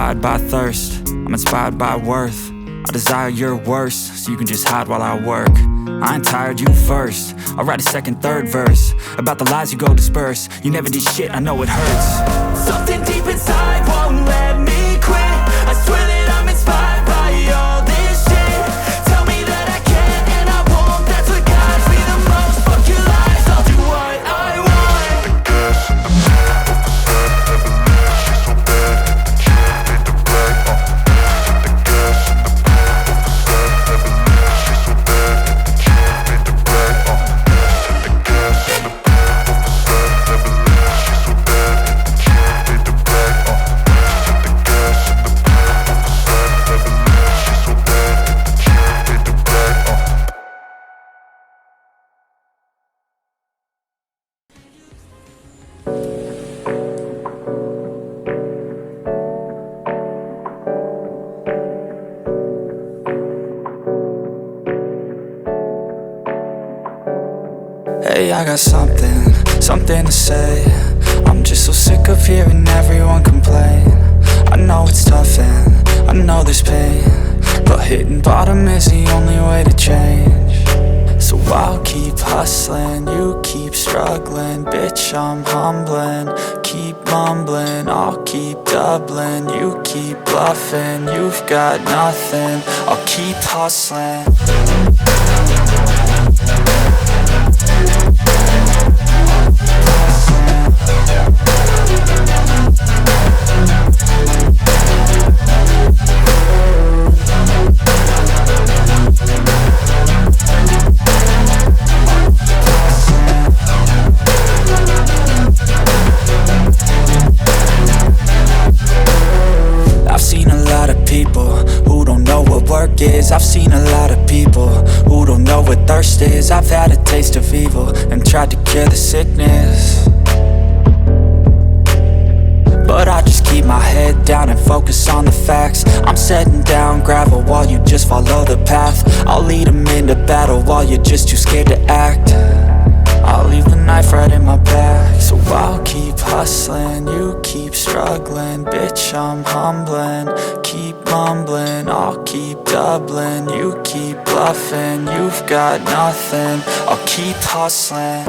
inspired by thirst, I'm inspired by worth. I desire your worst, so you can just hide while I work. I ain't tired, you first. I'll write a second, third verse about the lies you go disperse. You never did shit, I know it hurts. Something deep inside won't let me quit. I swear that I'm inspired by all this shit. Tell me that I can and I won't. That's what guides me the most. Fuck your lies, I'll do what I want. The gas in the back of the set, never leave, she's so bad. She made the black, the gas in the back of the set, never leave, she's so bad. She made the black, the gas in the back of the set, never leave, she's so bad. She made the black, the gas in the back of the set, never leave, she's so bad. She made the black, Hey, I got something to say. I'm just so sick of hearing everyone complain. I know it's tough and I know there's pain, but hitting bottom is the only way to change. So I'll keep hustling, you keep struggling. Bitch, I'm humbling, keep mumbling. I'll keep doubling, you keep bluffing. You've got nothing, I'll keep hustling. I've seen a lot of people who don't know what work is. I've seen a lot of people who don't know what thirst is. I've had a taste of evil and tried to cure the sickness, but I just keep my head down and focus on the facts. I'm setting down gravel while you just follow the path. I'll lead them into battle while you're just too scared to act. I'll leave the knife right in my back. So I'll keep hustling, you keep struggling. Bitch, I'm humbling, keep mumbling. I'll keep doubling, you keep bluffing. You've got nothing, I'll keep hustling.